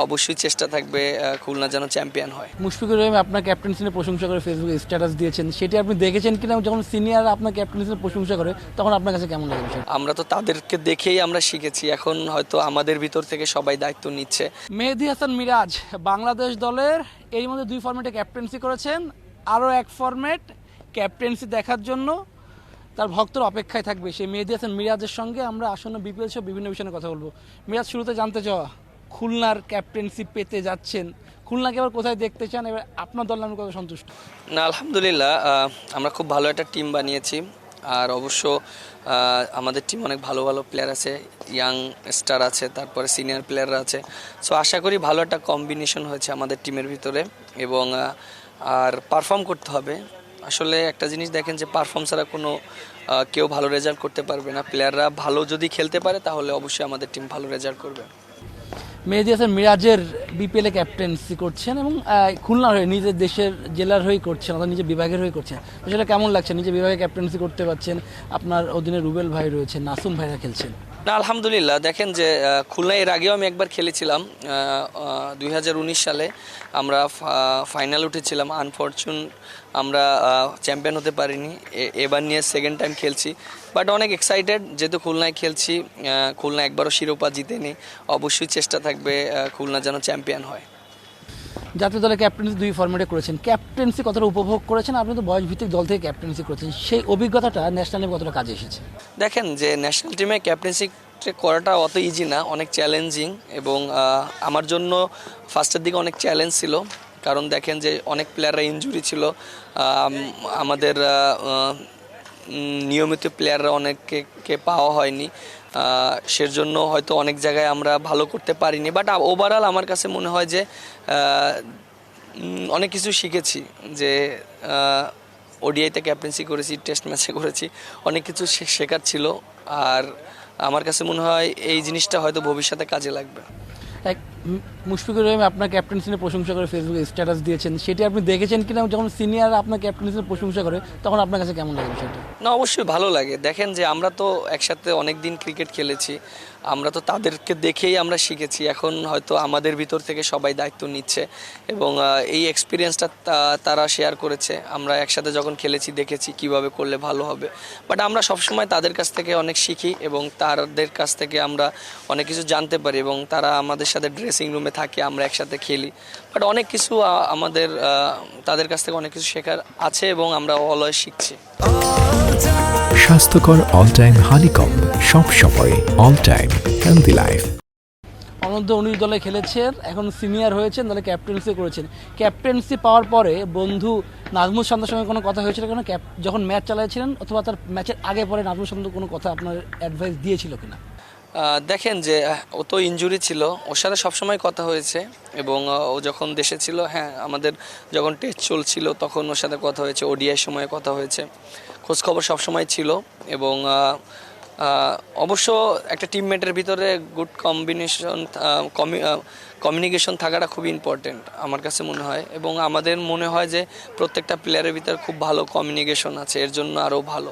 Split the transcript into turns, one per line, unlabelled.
অবশ্যই চেষ্টা থাকবে খুলনা যেন চ্যাম্পিয়ন হয়।
মুশফিকুর রহিম আপনার ক্যাপ্টেন্সি নিয়ে প্রশংসা করে ফেসবুকে স্ট্যাটাস দিয়েছেন, সেটি আপনি দেখেছেন কিনা? যখন সিনিয়র আপনার ক্যাপ্টেন্সি নিয়ে প্রশংসা করে তখন আপনার কাছে কেমন লাগে বিষয়টা?
আমরা তো তাদেরকে দেখেই আমরা শিখেছি, এখন হয়তো আমাদের ভিতর থেকে সবাই দায়িত্ব নিচ্ছে।
মেহেদী হাসান মিরাজ বাংলাদেশ দলের এর মধ্যে 2 ফরম্যাটে ক্যাপ্টেন্সি করেছেন, আরও এক ফরম্যাট ক্যাপ্টেন্সি দেখার জন্য তার ভক্তর অপেক্ষায় থাকবে। সেই মেহেদী হাসান মিরাজের সঙ্গে আমরা আসন্ন বিপিএল সহ বিভিন্ন বিষয়ে কথা বলবো। মিরাজ, শুরুতে জানতে চাওয়া, খুলনার ক্যাপ্টেন্সি পেতে যাচ্ছেন, খুলনাকে এবার কোথায় দেখতে চান, এবার আপনার দল নামে কত সন্তুষ্ট?
না, আলহামদুলিল্লাহ, আমরা খুব ভালো একটা টিম বানিয়েছি। আর অবশ্য আমাদের টিম অনেক ভালো ভালো প্লেয়ার আছে, ইয়াং স্টার আছে, তারপরে সিনিয়র প্লেয়াররা আছে। সো আশা করি ভালো একটা কম্বিনেশন হয়েছে আমাদের টিমের ভিতরে, এবং আর পারফর্ম করতে হবে। আসলে একটা জিনিস দেখেন যে পারফর্ম ছাড়া কোনো কেউ ভালো রেজাল্ট করতে পারবে না। প্লেয়াররা ভালো যদি খেলতে পারে তাহলে অবশ্যই আমাদের টিম ভালো রেজাল্ট করবে।
মেহেদী হাসান মিরাজের বিপিএলে ক্যাপ্টেন্সি করছেন এবং খুলনার হয়ে নিজের দেশের জেলার হয়ে করছেন, অর্থাৎ নিজের বিভাগের হয়ে করছেন। সেটা কেমন লাগছে? নিজের বিভাগে ক্যাপ্টেন্সি করতে পারছেন, আপনার অধীনে রুবেল ভাই রয়েছে, নাসুম ভাইরা খেলছেন।
না, আলহামদুলিল্লাহ, দেখেন যে খুলনায় এর আগেও আমি একবার খেলেছিলাম 2019 সালে। আমরা ফাইনাল উঠেছিলাম, আনফরচুন আমরা চ্যাম্পিয়ন হতে পারিনি। এবার নিয়ে সেকেন্ড টাইম খেলছি, বাট অনেক এক্সাইটেড, যেহেতু খুলনায় খেলছি। খুলনা একবারও শিরোপা জিতেনি, অবশ্যই চেষ্টা থাকবে খুলনা যেন চ্যাম্পিয়ন হয়।
জাতীয় দলে ক্যাপ্টেন্সি 2 ফরম্যাটে করেছেন, ক্যাপ্টেন্সি কতটা উপভোগ করেছেন? আপনি তো বয়স ভিত্তিক দল থেকে ক্যাপ্টেন্সি করেছেন, সেই অভিজ্ঞতাটা ন্যাশনাল টিমে কতটা কাজে এসেছে?
দেখেন যে ন্যাশনাল টিমে ক্যাপ্টেন্সি করাটা অত ইজি না, অনেক চ্যালেঞ্জিং, এবং আমার জন্য ফার্স্টের দিকে অনেক চ্যালেঞ্জ ছিল। কারণ দেখেন যে অনেক প্লেয়াররা ইনজুরি ছিল, আমাদের নিয়মিত প্লেয়াররা অনেককে পাওয়া হয়নি, সেজন্য হয়তো অনেক জায়গায় আমরা ভালো করতে পারিনি। বাট ওভারঅল আমার কাছে মনে হয় যে অনেক কিছু শিখেছি। যে ওডিআইতে ক্যাপ্টেন্সি করেছি, টেস্ট ম্যাচে করেছি, অনেক কিছু শেখার ছিল। আর আমার কাছে মনে হয় এই জিনিসটা হয়তো ভবিষ্যতে কাজে লাগবে।
এক মুশফিকুর রহিম আপনার ক্যাপ্টেন্সি নিয়ে প্রশংসা করে ফেসবুকে স্ট্যাটাস দিয়েছেন, সেটি আপনি দেখেছেন কিনা? যখন সিনিয়র আপনার ক্যাপ্টেন্সি নিয়ে প্রশংসা করে তখন আপনার কাছে কেমন লাগে বিষয়টা?
না, অবশ্যই ভালো লাগে। দেখেন যে আমরা তো একসাথে অনেক দিন ক্রিকেট খেলেছি, আমরা তো তাদেরকে দেখেই আমরা শিখেছি, এখন হয়তো আমাদের ভিতর থেকে সবাই দায়িত্ব নিচ্ছে, এবং এই এক্সপিরিয়েন্সটা তারা শেয়ার করেছে। আমরা একসাথে যখন খেলেছি দেখেছি কিভাবে করলে ভালো হবে। বাট আমরা সবসময় তাদের কাছ থেকে অনেক শিখি, এবং তাদের কাছ থেকে আমরা অনেক কিছু জানতে পারি, এবং তারা আমাদের সাথে ড্রেসিং রুমে থাকে, আমরা একসাথে খেলি। বাট অনেক কিছু আমাদের তাদের কাছ থেকে অনেক কিছু শেখার আছে, এবং আমরা অলওয়েজ শিখছি।
স্বাস্থ্যকর অল টাইম হানিকম, সব সময় অল টাইম হেলদি লাইফ।
অনূর্ধ্ব 19 দলে খেলেছেন, এখন সিনিয়র হয়েছেন, দলে ক্যাপ্টেন্সি করেছেন। ক্যাপ্টেন্সি পাওয়ার পরে বন্ধু নাজমুল শান্তর সঙ্গে কোনো কথা হয়েছিল কেন? যখন ম্যাচ চালাইছিলেন অথবা তার ম্যাচের আগে পরে নাজমুল শান্ত কোনো কথা আপনার অ্যাডভাইস দিয়েছিল কিনা?
দেখেন যে ও তো ইনজুরি ছিল, ওর সাথে সবসময় কথা হয়েছে, এবং ও যখন দেশে ছিল, হ্যাঁ, আমাদের যখন টেস্ট চলছিল তখন ওর সাথে কথা হয়েছে, ওডিআই সময়ে কথা হয়েছে, খোঁজখবর সবসময় ছিল। এবং অবশ্য একটা টিমমেটের ভিতরে গুড কমিউনিকেশন থাকাটা খুব ইম্পর্টেন্ট আমার কাছে মনে হয়, এবং আমাদের মনে হয় যে প্রত্যেকটা প্লেয়ারের ভিতরে খুব ভালো কমিউনিকেশন আছে, এর জন্য আরও ভালো।